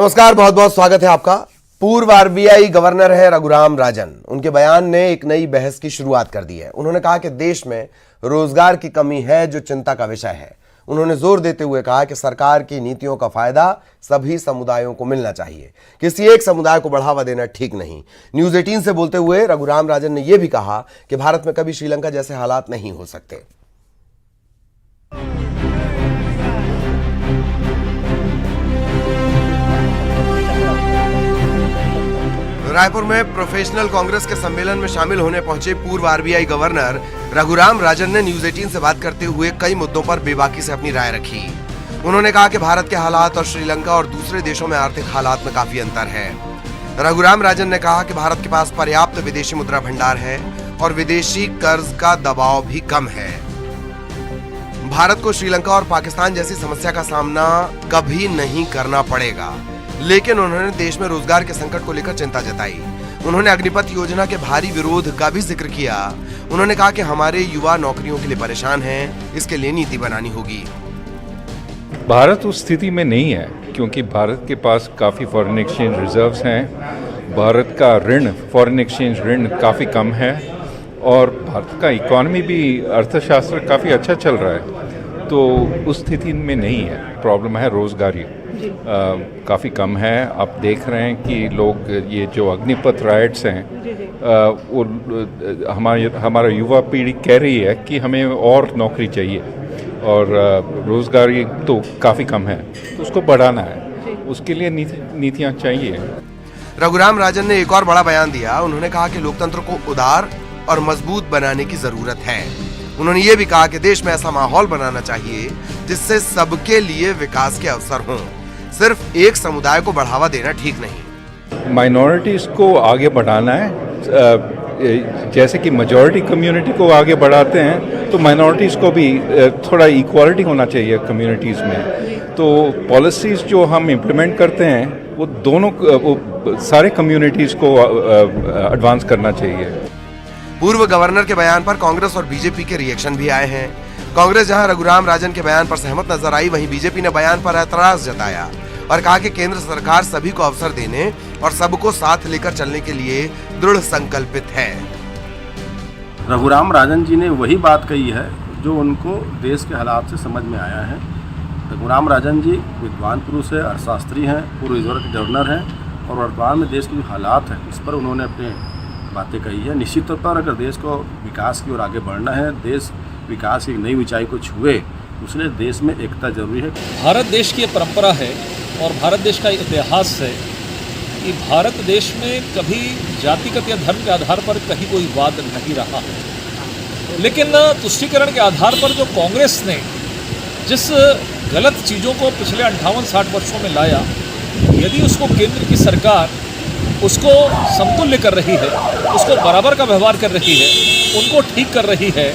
नमस्कार, बहुत बहुत स्वागत है आपका। पूर्व आरबीआई गवर्नर है रघुराम राजन। उनके बयान ने एक नई बहस की शुरुआत कर दी है। उन्होंने कहा कि देश में रोजगार की कमी है जो चिंता का विषय है। उन्होंने जोर देते हुए कहा कि सरकार की नीतियों का फायदा सभी समुदायों को मिलना चाहिए, किसी एक समुदाय को बढ़ावा देना ठीक नहीं। न्यूज 18 से बोलते हुए रघुराम राजन ने यह भी कहा कि भारत में कभी श्रीलंका जैसे हालात नहीं हो सकते। रायपुर में प्रोफेशनल कांग्रेस के सम्मेलन में शामिल होने पहुंचे पूर्व आरबीआई गवर्नर रघुराम राजन ने न्यूज 18 से बात करते हुए कई मुद्दों पर बेबाकी से अपनी राय रखी। उन्होंने कहा कि भारत के हालात और श्रीलंका और दूसरे देशों में आर्थिक हालात में काफी अंतर है। रघुराम राजन ने कहा कि भारत के पास पर्याप्त विदेशी मुद्रा भंडार है और विदेशी कर्ज का दबाव भी कम है। भारत को श्रीलंका और पाकिस्तान जैसी समस्या का सामना कभी नहीं करना पड़ेगा, लेकिन उन्होंने देश में रोजगार के संकट को लेकर चिंता जताई। उन्होंने अग्निपथ योजना के भारी विरोध का भी जिक्र किया। उन्होंने कहा कि हमारे युवा नौकरियों के लिए परेशान हैं, इसके लिए नीति बनानी होगी। भारत उस स्थिति में नहीं है क्योंकि भारत के पास काफ़ी फॉरेन एक्सचेंज रिजर्व्स हैं। भारत का ऋण, फॉरेन एक्सचेंज ऋण काफ़ी कम है और भारत का इकोनॉमी भी, अर्थशास्त्र काफ़ी अच्छा चल रहा है। तो उस स्थिति में नहीं है। प्रॉब्लम है रोजगारी काफ़ी कम है। आप देख रहे हैं कि लोग, ये जो अग्निपथ राइट्स हैं, वो हमारा युवा पीढ़ी कह रही है कि हमें और नौकरी चाहिए और रोजगारी तो काफ़ी कम है, तो उसको बढ़ाना है। उसके लिए नीतियाँ चाहिए। रघुराम राजन ने एक और बड़ा बयान दिया। उन्होंने कहा कि लोकतंत्र को उदार और मजबूत बनाने की जरूरत है। उन्होंने ये भी कहा कि देश में ऐसा माहौल बनाना चाहिए जिससे सबके लिए विकास के अवसर हों। सिर्फ एक समुदाय को बढ़ावा देना ठीक नहीं। माइनॉरिटीज़ को आगे बढ़ाना है। जैसे कि मेजॉरिटी कम्युनिटी को आगे बढ़ाते हैं तो माइनॉरिटीज़ को भी थोड़ा इक्वालिटी होना चाहिए कम्युनिटीज़ में। तो पॉलिसीज़ जो हम इम्प्लीमेंट करते हैं वो दोनों, वो सारे कम्युनिटीज़ को एडवांस करना चाहिए। पूर्व गवर्नर के बयान पर कांग्रेस और बीजेपी के रिएक्शन भी आए हैं। कांग्रेस जहां रघुराम राजन के बयान पर सहमत नजर आई, वहीं बीजेपी ने बयान पर ऐतराज जताया और कहा कि केंद्र सरकार सभी को अवसर देने और सबको साथ लेकर चलने के लिए दृढ़ संकल्पित है। रघुराम राजन जी ने वही बात कही है जो उनको देश के हालात से समझ में आया है। रघुराम राजन जी विद्वान पुरुष है, अर्थशास्त्री हैं, पूर्व रिजर्व के गवर्नर हैं और वर्तमान में देश के जो हालात हैं इस पर उन्होंने अपने बातें कही है। निश्चित तौर पर अगर देश को विकास की ओर आगे बढ़ना है, देश विकास की नई ऊंचाई को छुए, उसलिए देश में एकता जरूरी है। भारत देश की परंपरा है और भारत देश का इतिहास है कि भारत देश में कभी जातिगत या धर्म के आधार पर कहीं कोई वाद नहीं रहा है। लेकिन तुष्टीकरण के आधार पर जो कांग्रेस ने जिस गलत चीज़ों को पिछले 58-60 वर्षों में लाया, यदि उसको केंद्र की सरकार उसको समतुल्य कर रही है, उसको बराबर का व्यवहार कर रही है, उनको ठीक कर रही है,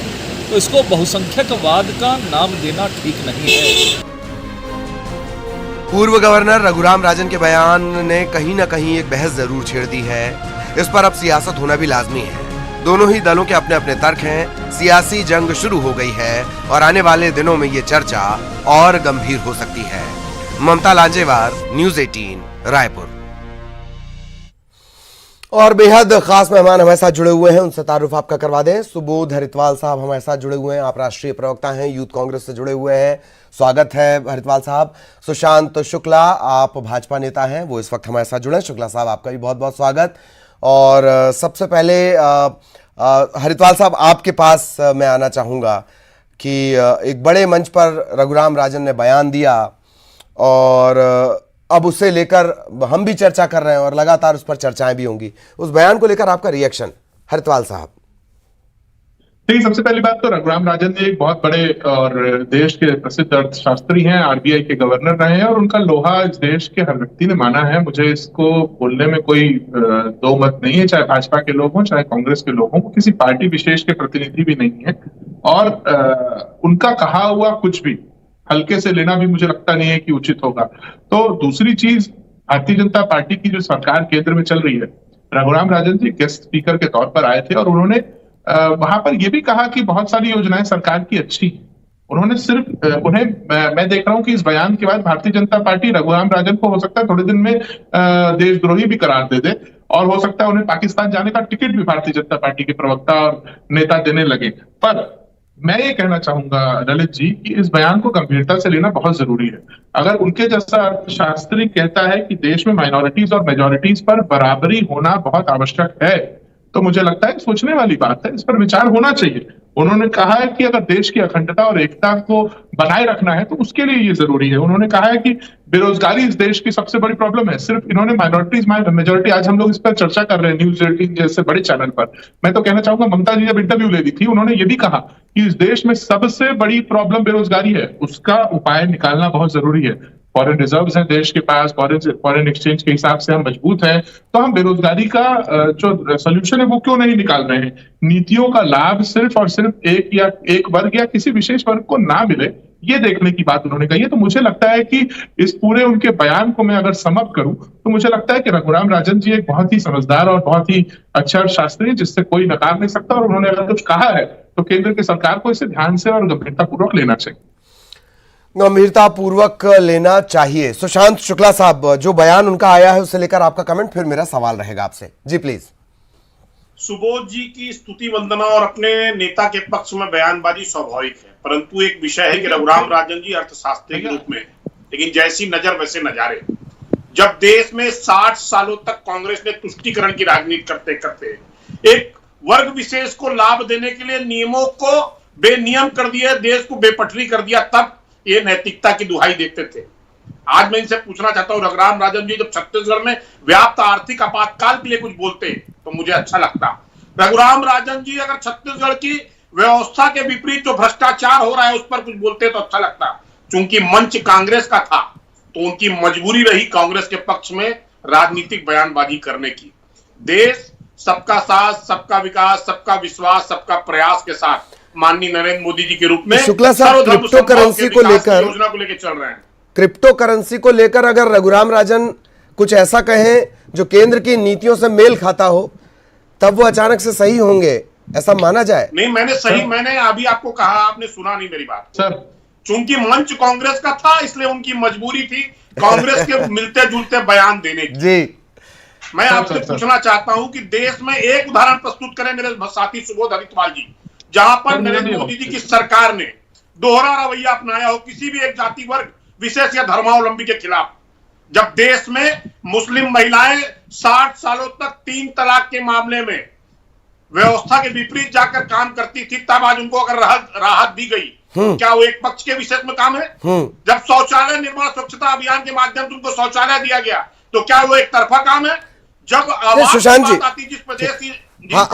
तो इसको बहुसंख्यकवाद का नाम देना ठीक नहीं है। पूर्व गवर्नर रघुराम राजन के बयान ने कहीं न कहीं एक बहस जरूर छेड़ दी है। इस पर अब सियासत होना भी लाजमी है। दोनों ही दलों के अपने अपने तर्क हैं। सियासी जंग शुरू हो गई है और आने वाले दिनों में ये चर्चा और गंभीर हो सकती है। ममता लांजेवार, न्यूज 18, रायपुर। और बेहद खास मेहमान हमारे साथ जुड़े हुए हैं, उनसे तारुफ आपका करवा दें। सुबोध हरितवाल साहब हमारे साथ जुड़े हुए हैं। आप राष्ट्रीय प्रवक्ता हैं, यूथ कांग्रेस से जुड़े हुए हैं। स्वागत है हरितवाल साहब। सुशांत शुक्ला, आप भाजपा नेता हैं, वो इस वक्त हमारे साथ जुड़े हैं। शुक्ला साहब, आपका भी बहुत बहुत स्वागत। और सबसे पहले हरितवाल साहब, आपके पास मैं आना चाहूँगा कि एक बड़े मंच पर रघुराम राजन ने बयान दिया और अब उसे लेकर हम भी चर्चा कर रहे हैं और लगातार उस पर चर्चाएं भी होंगी। उस बयान को लेकर आपका रिएक्शन, हरितवाल साहब। देखिए, सबसे पहली बात तो रघुराम राजन जी एक बहुत बड़े और देश के प्रसिद्ध अर्थशास्त्री हैं, आरबीआई के गवर्नर रहे हैं और उनका लोहा इस देश के हर व्यक्ति ने माना है। मुझे इसको बोलने में कोई दो मत नहीं है, चाहे भाजपा के लोग हों चाहे कांग्रेस के लोग हों, किसी पार्टी विशेष के प्रतिनिधि भी नहीं है। और उनका कहा हुआ कुछ भी हल्के से लेना भी मुझे लगता नहीं है कि उचित होगा। तो दूसरी चीज, भारतीय जनता पार्टी की जो सरकार केंद्र में चल रही है, रघुराम राजन जी गेस्ट स्पीकर के तौर पर आए थे और उन्होंने वहां पर यह भी कहा कि बहुत सारी योजनाएं सरकार की अच्छी, उन्होंने सिर्फ उन्हें मैं देख रहा हूं कि इस बयान के बाद भारतीय जनता पार्टी रघुराम राजन को हो सकता है थोड़े दिन में देशद्रोही भी करार दे दे, और हो सकता है उन्हें पाकिस्तान जाने का टिकट भी भारतीय जनता पार्टी के प्रवक्ता और नेता देने लगे। पर मैं ये कहना चाहूंगा ललित जी कि इस बयान को गंभीरता से लेना बहुत जरूरी है। अगर उनके जैसा अर्थशास्त्री कहता है कि देश में माइनॉरिटीज और मेजॉरिटीज पर बराबरी होना बहुत आवश्यक है, तो मुझे लगता है सोचने वाली बात है, इस पर विचार होना चाहिए। उन्होंने कहा है कि अगर देश की अखंडता और एकता को बनाए रखना है तो उसके लिए ये जरूरी है। उन्होंने कहा है कि बेरोजगारी इस देश की सबसे बड़ी प्रॉब्लम है। सिर्फ इन्होंने माइनॉरिटीज मेजॉरिटी, आज हम लोग इस पर चर्चा कर रहे हैं न्यूज 18 जैसे बड़े चैनल पर। मैं तो कहना चाहूंगा, ममता जी जब इंटरव्यू ले ली थी उन्होंने ये भी कहा कि इस देश में सबसे बड़ी प्रॉब्लम बेरोजगारी है, उसका उपाय निकालना बहुत जरूरी है। फॉरेन रिजर्व्स हैं देश के पास, फॉरेन एक्सचेंज के हिसाब से हम मजबूत हैं, तो हम बेरोजगारी का जो सोल्यूशन है वो क्यों नहीं निकाल रहे हैं। नीतियों का लाभ सिर्फ और सिर्फ एक वर्ग या किसी विशेष वर्ग को ना मिले, ये देखने की बात उन्होंने कही है। तो मुझे लगता है कि इस पूरे उनके बयान को मैं अगर समअप करूं तो मुझे लगता है कि रघुराम राजन जी एक बहुत ही समझदार और बहुत ही अच्छा शास्त्री है, जिससे कोई नकार नहीं सकता। और उन्होंने अगर कुछ कहा है तो केंद्र की सरकार को इसे ध्यान से और गंभीरतापूर्वक लेना चाहिए। गंभीरता पूर्वक लेना चाहिए। सुशांत शुक्ला साहब, जो बयान उनका आया है उससे लेकर आपका कमेंट, फिर मेरा सवाल रहेगा आपसे। जी प्लीज। सुबोध जी की स्तुति वंदना और अपने नेता के पक्ष में बयानबाजी स्वाभाविक है, परंतु एक विषय है कि रघुराम राजन जी अर्थशास्त्री के रूप में, लेकिन जैसी नजर वैसे नजारे। जब देश में 60 सालों तक कांग्रेस ने तुष्टीकरण की राजनीति करते करते एक वर्ग विशेष को लाभ देने के लिए नियमों को बेनियम कर दिया, देश को बेपटरी कर दिया, तब ये नैतिकता की दुहाई देते थे। आज मैं इनसे पूछना चाहता हूं, रघुराम राजन जी जब छत्तीसगढ़ में व्याप्त आर्थिक आपातकाल के लिए कुछ बोलते तो मुझे अच्छा लगता। रघुराम राजन जी अगर छत्तीसगढ़ की व्यवस्था के विपरीत जो भ्रष्टाचार हो रहा है उस पर कुछ बोलते तो अच्छा लगता। चूंकि मंच कांग्रेस का था तो उनकी मजबूरी रही कांग्रेस के पक्ष में राजनीतिक बयानबाजी करने की। देश सबका साथ, सबका विकास, सबका विश्वास, सबका प्रयास के साथ माननीय नरेंद्र मोदी जी के रूप में शुक्ला साहब, क्रिप्टो करेंसी को लेकर योजना को लेकर चल रहे हैं। क्रिप्टो करेंसी को लेकर अगर रघुराम राजन कुछ ऐसा कहें जो केंद्र की नीतियों से मेल खाता हो, तब वो अचानक से सही होंगे, ऐसा माना जाए? नहीं, मैंने अभी आपको कहा, आपने सुना नहीं मेरी बात सर। चूंकि मंच कांग्रेस का था इसलिए उनकी मजबूरी थी कांग्रेस के मिलते जुलते बयान देने की। जी, मैं आपसे पूछना चाहता हूं कि देश में एक उदाहरण प्रस्तुत करें मेरे साथी सुबोध हरितवाल जी, जहां पर नरेंद्र मोदी जी की सरकार ने दोहरा रवैया अपनाया हो किसी भी एक जाति वर्ग विशेष या धर्मावलंबी के खिलाफ। जब देश में मुस्लिम महिलाएं 60 सालों तक 3 तलाक के मामले में व्यवस्था के विपरीत जाकर काम करती थी, तब आज उनको अगर राहत दी गई, क्या वो एक पक्ष के विशेष में काम है? जब शौचालय निर्माण स्वच्छता अभियान के माध्यम से उनको शौचालय दिया गया, तो क्या वो एक तरफा काम है? जब सुशांत जी, आती जिस प्रदेश की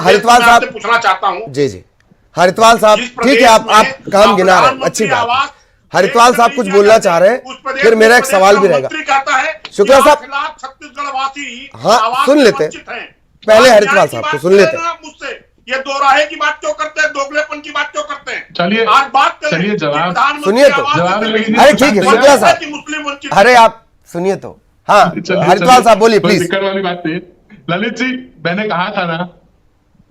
हरितवाल साहब पूछना चाहता हूं। जी जी, हरितवाल साहब ठीक है, आप काम गिना रहे हैं, अच्छी बात है। हरितवाल साहब कुछ बोलना चाह रहे हैं, फिर मेरा एक सवाल भी रहेगा। शुक्ला साहब, छत्तीसगढ़ वासी हाँ सुन लेते, पहले हरितवाल साहब को सुन लेते। मुझसे ये दोराहे की बात क्यों करते हैं, दोगलेपन की बात क्यों करते हैं? चलिए आज बात करें, चलिए जवाब सुनिए तो। अरे ठीक है शुक्ला साहब, अरे आप सुनिए तो। हाँ हरितवाल साहब बोलिए प्लीज। दिक्कत वाली बात नहीं। ललित जी, मैंने कहा था ना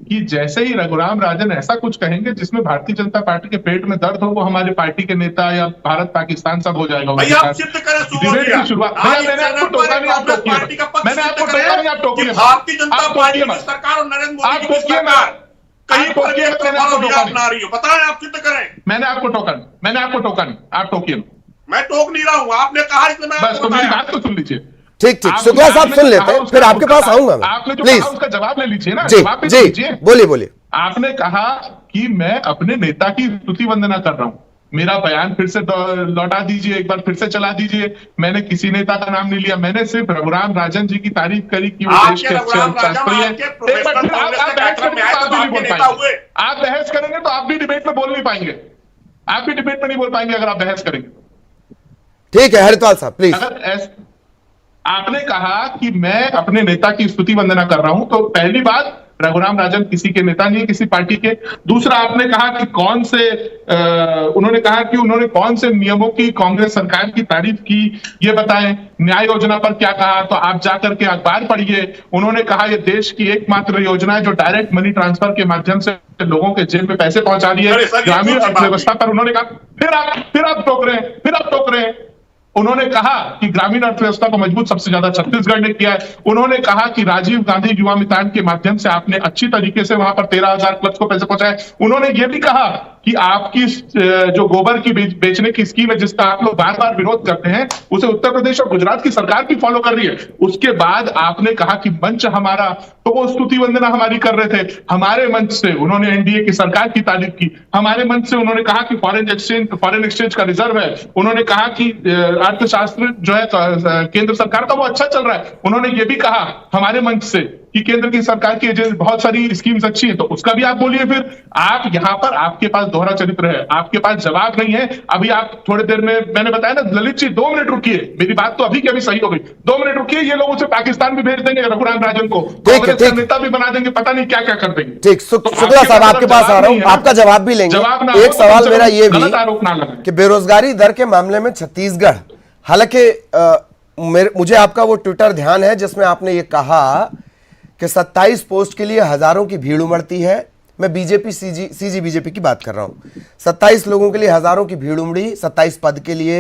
कि जैसे ही रघुराम राजन ऐसा कुछ कहेंगे जिसमें भारतीय जनता पार्टी के पेट में दर्द हो, वो हमारे पार्टी के नेता या भारत पाकिस्तान सब हो जाएगा। भैया आप सिद्ध करें डिबेट की शुरुआत। मैंने आपको टोका नहीं, आप टोकिए। मैंने आपको टोका नहीं, आप टोकिए। भारतीय जनता पार्टी की सरकार और नरेंद्र मोदी की सरकार कहीं पर अपना रही हो, बताएं, आप सिद्ध करें। मैंने आपको टोका नहीं, आप टोकिए। मैं टोक नहीं रहा हूँ, आपने कहा इसलिए मैं बस, तो मेरी बात तो सुन लीजिए। ठीक ठीक, शुक्ला साहब सुन लेते हैं, फिर आपके पास आऊंगा मैं। आपने जो प्लीज कहा उसका जवाब ले लीजिए ना। जी जी, बोलिए बोलिए। आपने कहा कि मैं अपने नेता की स्तुति वंदना कर रहा हूं, मेरा बयान फिर से लौटा दीजिए, एक बार फिर से चला दीजिए। मैंने किसी नेता का नाम नहीं लिया, मैंने सिर्फ रघुराम राजन जी की तारीफ करी कि वो देश के अच्छे शास्त्री हैं। आप बहस करेंगे तो आप भी डिबेट में बोल नहीं पाएंगे, आप भी डिबेट में नहीं बोल पाएंगे अगर आप बहस करेंगे। ठीक है हरितवाल साहब प्लीज। आपने कहा कि मैं अपने नेता की स्तुति वंदना कर रहा हूं, तो पहली बात रघुराम राजन किसी के नेता नहीं है, किसी पार्टी के। दूसरा, आपने कहा कि उन्होंने कहा कि उन्होंने कौन से नियमों की कांग्रेस सरकार की तारीफ की, ये बताएं। न्याय योजना पर क्या कहा, तो आप जाकर के अखबार पढ़िए। उन्होंने कहा यह देश की एकमात्र योजना है जो डायरेक्ट मनी ट्रांसफर के माध्यम से लोगों के जेब में पैसे पहुंचा रही है। ग्रामीण अर्थव्यवस्था पर उन्होंने कहा, फिर आप टोक रहे हैं। उन्होंने कहा कि ग्रामीण अर्थव्यवस्था को मजबूत सबसे ज्यादा छत्तीसगढ़ ने किया है। उन्होंने कहा कि राजीव गांधी युवा मितान के माध्यम से आपने अच्छी तरीके से वहां पर 13,000 क्लब्स को पैसे पहुंचाए। उन्होंने ये भी कहा कि आपकी जो गोबर की बेचने की स्कीम है, जिसका आप लोग बार बार विरोध करते हैं, उसे उत्तर प्रदेश और गुजरात की सरकार भी फॉलो कर रही है। उसके बाद आपने कहा कि मंच हमारा, तो वो स्तुति वंदना हमारी कर रहे थे। हमारे मंच से उन्होंने एनडीए की सरकार की तारीफ की। हमारे मंच से उन्होंने कहा कि फॉरेन एक्सचेंज का रिजर्व है। उन्होंने कहा कि अर्थशास्त्र जो है केंद्र सरकार का वो अच्छा चल रहा है। उन्होंने ये भी कहा हमारे मंच से कि केंद्र की सरकार की बहुत सारी स्कीम्स अच्छी है, तो उसका भी आप बोलिए। फिर आप यहाँ पर, आपके पास दोहरा चरित्र है, आपके पास जवाब नहीं है। अभी आप थोड़ी देर में, मैंने बताया ना ललित जी, 2 मिनट रुकिए, मेरी बात तो अभी की अभी सही हो गई। 2 मिनट रुकिए, ये लोग उसे पाकिस्तान भी भेज देंगे, रघुराम राजन को कांग्रेस का नेता भी बना देंगे, पता नहीं क्या क्या कर देंगे। ठीक, शुक्ला साहब आपके पास आ रहा हूं, आपका जवाब भी लेंगे। एक सवाल मेरा ये भी कि बेरोजगारी दर के मामले में छत्तीसगढ़, हालांकि मुझे आपका वो ट्विटर ध्यान है जिसमें आपने ये कहा कि 27 पोस्ट के लिए हजारों की भीड़ उमड़ती है। मैं बीजेपी सीजी बीजेपी की बात कर रहा हूं। 27 लोगों के लिए हजारों की भीड़ उमड़ी, 27 पद के लिए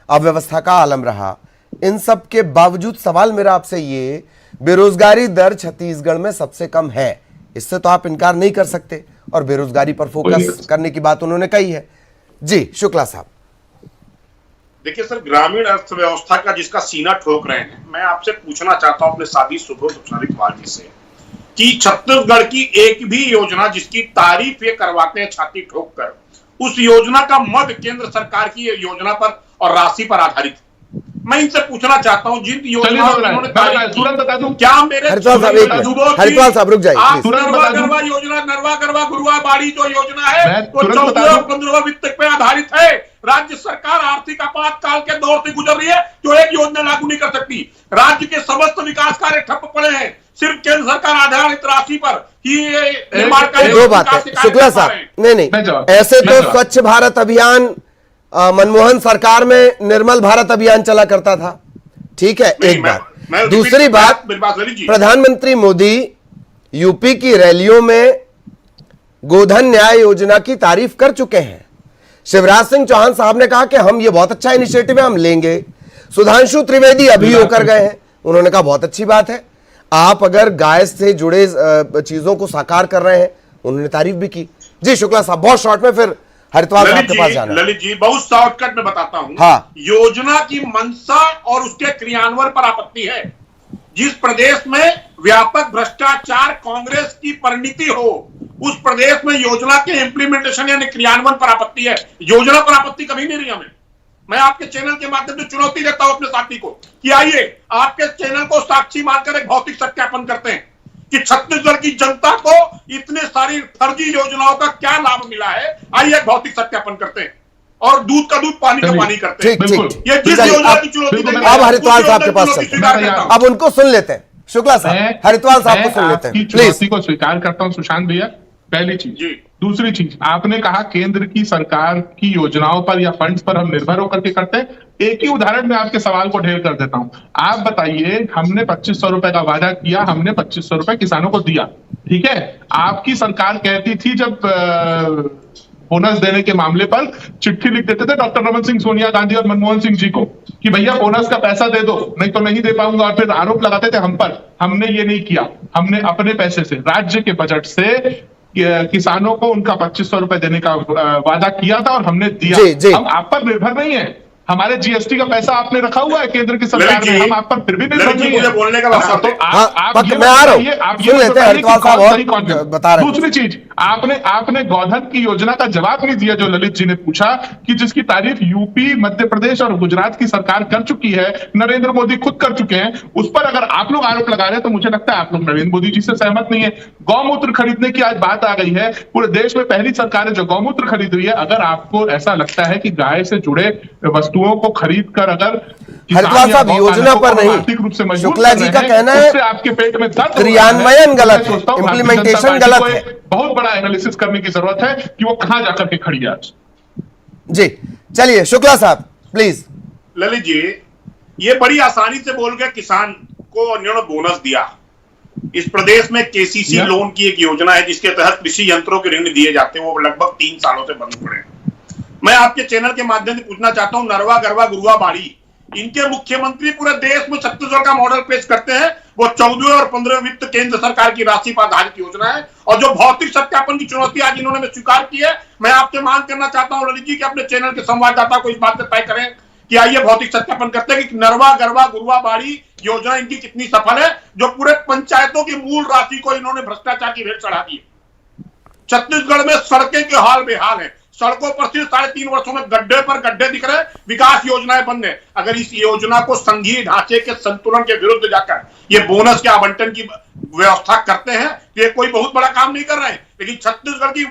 अव्यवस्था का आलम रहा। इन सब के बावजूद सवाल मेरा आपसे ये, बेरोजगारी दर छत्तीसगढ़ में सबसे कम है, इससे तो आप इनकार नहीं कर सकते, और बेरोजगारी पर फोकस करने की बात उन्होंने कही है। जी शुक्ला साहब। देखिए सर, ग्रामीण अर्थव्यवस्था का जिसका सीना ठोक रहे हैं, मैं आपसे पूछना चाहता हूं अपने साथी सुब्रत जी से कि छत्तीसगढ़ की एक भी योजना जिसकी तारीफ ये करवाते हैं छाती ठोक कर, उस योजना का मद केंद्र सरकार की योजना पर और राशि पर आधारित। मैं इनसे पूछना चाहता हूं जिन योजनाओं की उन्होंने तारीफ की, क्या मेरे हरिद्वार साहब रुक जाइए, नरवा गरवा गुरुआ बाड़ी जो योजना है वो 14 और 15 वित्त पे आधारित है। राज्य सरकार आर्थिक आपातकाल के दौर से गुजर रही है, जो एक योजना लागू नहीं कर सकती। राज्य के समस्त विकास कार्य ठप पड़े हैं, सिर्फ केंद्र सरकार आधारित राशि पर ही निर्माण कार्य। दो बातें शुक्ला साहब, नहीं ऐसे तो स्वच्छ भारत अभियान मनमोहन सरकार में निर्मल भारत अभियान चला करता था, ठीक है, एक बात। दूसरी बात, प्रधानमंत्री मोदी यूपी की रैलियों में गोधन न्याय योजना की तारीफ कर चुके हैं। शिवराज सिंह चौहान साहब ने कहा कि हम ये बहुत अच्छा इनिशिएटिव है, हम लेंगे। सुधांशु त्रिवेदी अभी होकर गए हैं, उन्होंने कहा बहुत अच्छी बात है, आप अगर गाय से जुड़े चीजों को साकार कर रहे हैं, उन्होंने तारीफ भी की। जी शुक्ला साहब, बहुत शॉर्ट में, फिर हरिद्वार साहब के पास जाना। ललित जी, बहुत शॉर्टकट में बताता हूं। हाँ। योजना की मंशा और उसके क्रियान्वयन पर आपत्ति है। जिस प्रदेश में व्यापक भ्रष्टाचार कांग्रेस की परिणति हो, उस प्रदेश में योजना के इंप्लीमेंटेशन यानी क्रियान्वयन पर आपत्ति है। योजना पर आपत्ति कभी नहीं रही हमें। मैं आपके चैनल के माध्यम से चुनौती देता हूं अपने साथी को कि आइए आपके चैनल को साक्षी मानकर एक भौतिक सत्यापन करते हैं कि छत्तीसगढ़ की जनता को इतने सारी फर्जी योजनाओं का क्या लाभ मिला है। आइए भौतिक सत्यापन करते हैं और दूध का दूध पानी का पानी करते हैं। ये जिस योजना की चुनौती देंगे, अब हरिद्वार साहब के पास चलते हैं, अब उनको सुन लेते हैं। शुक्ला साहब, हरिद्वार साहब को सुन लेते हैं। चुनौती को स्वीकार करता हूं सुशांत भैया, पहली चीज। दूसरी चीज, आपने कहा केंद्र की सरकार की योजनाओं पर या फंड्स पर हम निर्भर होकर के करते हैं। एक ही उदाहरण में आपके सवाल को ढेर कर देता हूं। आप बताइए, हमने 2500 रुपए का वादा किया, हमने 2500 रुपए किसानों को दिया, ठीक है। आपकी सरकार कहती थी, जब बोनस देने के मामले पर चिट्ठी लिख देते थे डॉक्टर रमन सिंह, सोनिया गांधी और मनमोहन सिंह जी को कि भैया बोनस का पैसा दे दो, नहीं तो नहीं दे पाऊंगा, और फिर आरोप लगाते थे हम पर। हमने ये नहीं किया, हमने अपने पैसे से, राज्य के बजट से किसानों को उनका 2500 रुपए देने का वादा किया था और हमने दिया। हम आप पर निर्भर नहीं है, हमारे जीएसटी का पैसा आपने रखा हुआ है केंद्र की सरकार में, हम आप पर फिर भी निर्भर नहीं है। बोलने का मैं आ रहा हूं। दूसरी चीज, आपने गोधन की योजना का जवाब नहीं दिया जो ललित जी ने पूछा, कि जिसकी तारीफ यूपी, मध्य प्रदेश और गुजरात की सरकार कर चुकी है, नरेंद्र मोदी खुद कर चुके हैं। उस पर अगर आप लोग आरोप लगा रहे हैं तो मुझे लगता है आप लोग नरेंद्र मोदी जी से सहमत नहीं है। गौमूत्र खरीदने की आज बात आ गई है, पूरे देश में पहली सरकार है जो गौमूत्र खरीद रही है। अगर आपको ऐसा लगता है कि गाय से जुड़े वस्तुओं को खरीद कर अगर हरिद्वार साहब, योजना पर नहीं, आर्थिक रूप से मजबूत शुक्ला कर जी रहे का हैं, कहना है उससे आपके पेट में दर्द हो रहा है। क्रियान्वयन गलत है, मैं सोचता हूं भारतीय इम्प्लीमेंटेशन जनता गलत पार्टी को है। एक बहुत बड़ा एनालिसिस करने की जरूरत है कि वो कहां जाकर के खड़ी है आज। जी चलिए शुक्ला साहब प्लीज। ललित जी, ये बड़ी आसानी से बोल गया किसान को उन्होंने बोनस दिया। इस प्रदेश में केसीसी लोन की एक योजना है जिसके तहत कृषि यंत्रों के ऋण दिए जाते हैं, वो लगभग 3 सालों से बंद पड़े हैं। मैं आपके चैनल के माध्यम से पूछना चाहता हूं, नरवा गरवा गुरुआ बाड़ी, इनके मुख्यमंत्री पूरे देश में छत्तीसगढ़ का मॉडल पेश करते हैं। वो 14 और 15 वित्त केंद्र सरकार की राशि पर आधारित योजना है, और जो भौतिक सत्यापन की चुनौती आज इन्होंने स्वीकार की है, मैं आपसे मांग करना चाहता हूं ललित जी कि अपने चैनल के संवाददाता को इस बात से तय करें कि आइए भौतिक सत्यापन करते हैं कि नरवा गरवा गुरुआ बाड़ी योजना इनकी कितनी सफल है, जो पूरे पंचायतों की मूल राशि को इन्होंने भ्रष्टाचार की भेंट चढ़ा दी है। छत्तीसगढ़ में सड़कें के हाल बेहाल है, सड़कों पर सिर्फ 3.5 वर्षों में गड्ढे पर गड्ढे दिख रहे, विकास योजनाएं बंद है। अगर इस योजना को संघीय ढांचे के संतुलन के विरुद्ध जाकर ये बोनस के आवंटन की व्यवस्था करते हैं तो ये कोई बहुत बड़ा काम नहीं कर रहे हैं, लेकिन छत्तीसगढ़ की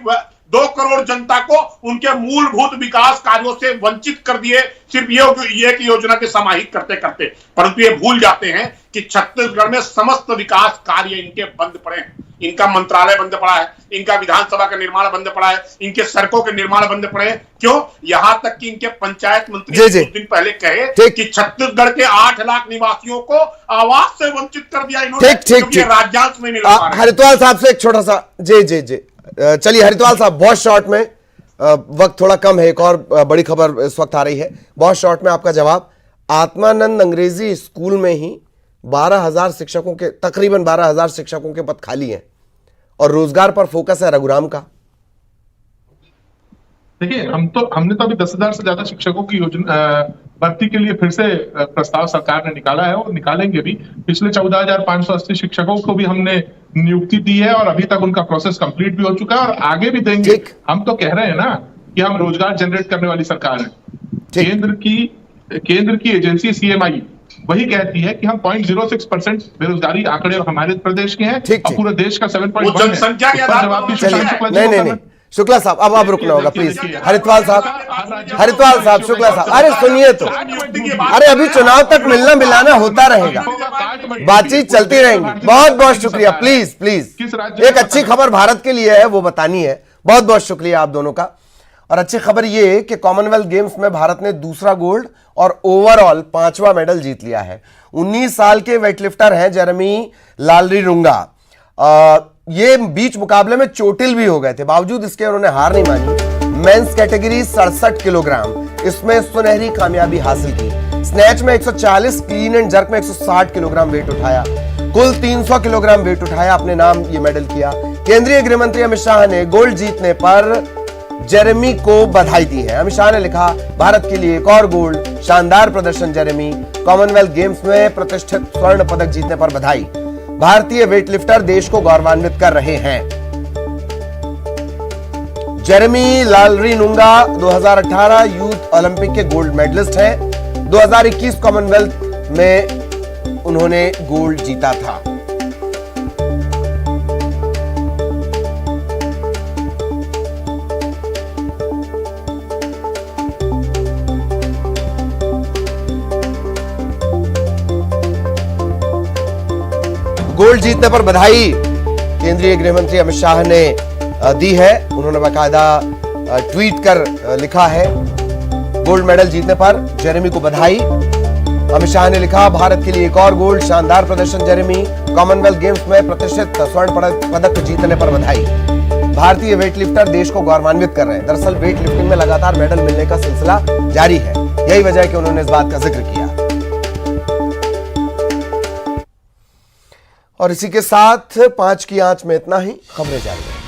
2 करोड़ जनता को उनके मूलभूत विकास कार्यों से वंचित कर दिए, सिर्फ ये कि योजना के समाहित करते करते। परंतु ये भूल जाते हैं कि छत्तीसगढ़ में समस्त विकास कार्य इनके बंद पड़े हैं। इनका मंत्रालय बंद पड़ा है, इनका विधानसभा का निर्माण बंद पड़ा है, इनके सड़कों के निर्माण बंद पड़े हैं। क्यों? यहां तक कि इनके पंचायत मंत्री कुछ दिन पहले कहे कि छत्तीसगढ़ के 8 लाख निवासियों को आवास से वंचित कर दिया इन्होंने, क्योंकि राज्यांश में मिल पा रहा है। हरिद्वार साहब से एक छोटा सा जी चलिए हरिद्वार साहब, बहुत शॉर्ट में, वक्त थोड़ा कम है, एक और बड़ी खबर इस वक्त आ रही है, बहुत शॉर्ट में आपका जवाब। आत्मानंद अंग्रेजी स्कूल में ही 12,000 शिक्षकों के, तकरीबन 12,000 शिक्षकों के पद खाली हैं और रोजगार पर फोकस है रघुराम का। देखिए, हमने तो अभी 10,000 से ज्यादा शिक्षकों की योजना भर्ती के लिए फिर से प्रस्ताव सरकार ने निकाला है और निकालेंगे भी। पिछले 14,580 शिक्षकों को भी हमने नियुक्ति दी है और अभी तक उनका प्रोसेस कंप्लीट भी हो चुका है और आगे भी देंगे। हम तो कह रहे हैं ना कि हम रोजगार जनरेट करने वाली सरकार है। केंद्र की एजेंसी CMI वही कहती है कि हम 0.06% बेरोजगारी आंकड़े हमारे प्रदेश के हैं और पूरे देश का 7.1 है। जनसंख्या के आधार पर नहीं शुक्ला साहब, अब आप रुकना होगा प्लीज। हरिद्वार साहब, शुक्ला साहब, अरे सुनिए तो, अरे अभी चुनाव तक मिलना मिलाना होता रहेगा, बातचीत चलती रहेंगी। बहुत बहुत शुक्रिया, प्लीज एक अच्छी खबर भारत के लिए है वो बतानी है। बहुत बहुत शुक्रिया आप दोनों का। और अच्छी खबर ये कि कॉमनवेल्थ गेम्स में भारत ने दूसरा गोल्ड और ओवरऑल 5वां मेडल जीत लिया है। 19 साल के वेटलिफ्टर हैं जेरेमी लालरीनुंगा। ये बीच मुकाबले में चोटिल भी हो गए थे, बावजूद इसके उन्होंने हार नहीं मानी। मेंस कैटेगरी 67 किलोग्राम, इसमें सुनहरी कामयाबी हासिल की। स्नैच में 140, क्लीन एंड जर्क में 160 किलोग्राम वेट उठाया, कुल 300 किलोग्राम वेट उठाया, अपने नाम ये मेडल किया। केंद्रीय गृह मंत्री अमित शाह ने गोल्ड जीतने पर जेरेमी को बधाई दी है। अमित शाह ने लिखा, भारत के लिए एक और गोल्ड, शानदार प्रदर्शन जेरेमी, कॉमनवेल्थ गेम्स में प्रतिष्ठित स्वर्ण पदक जीतने पर बधाई। भारतीय वेटलिफ्टर देश को गौरवान्वित कर रहे हैं। जेरेमी लालरीनुंगा 2018 यूथ ओलंपिक के गोल्ड मेडलिस्ट हैं। 2021 कॉमनवेल्थ में उन्होंने गोल्ड जीता था। गोल्ड जीतने पर बधाई केंद्रीय गृह मंत्री अमित शाह ने दी है। उन्होंने बाकायदा ट्वीट कर लिखा है, गोल्ड मेडल जीतने पर जेरेमी को बधाई। अमित शाह ने लिखा, भारत के लिए एक और गोल्ड, शानदार प्रदर्शन जेरेमी, कॉमनवेल्थ गेम्स में प्रतिष्ठित स्वर्ण पदक जीतने पर बधाई। भारतीय वेटलिफ्टर देश को गौरवान्वित कर रहे हैं। दरअसल वेट लिफ्टिंग में लगातार मेडल मिलने का सिलसिला जारी है, यही वजह है कि उन्होंने इस बात का जिक्र किया। और इसी के साथ 5 की आंच में इतना ही, खबरें जारी हैं।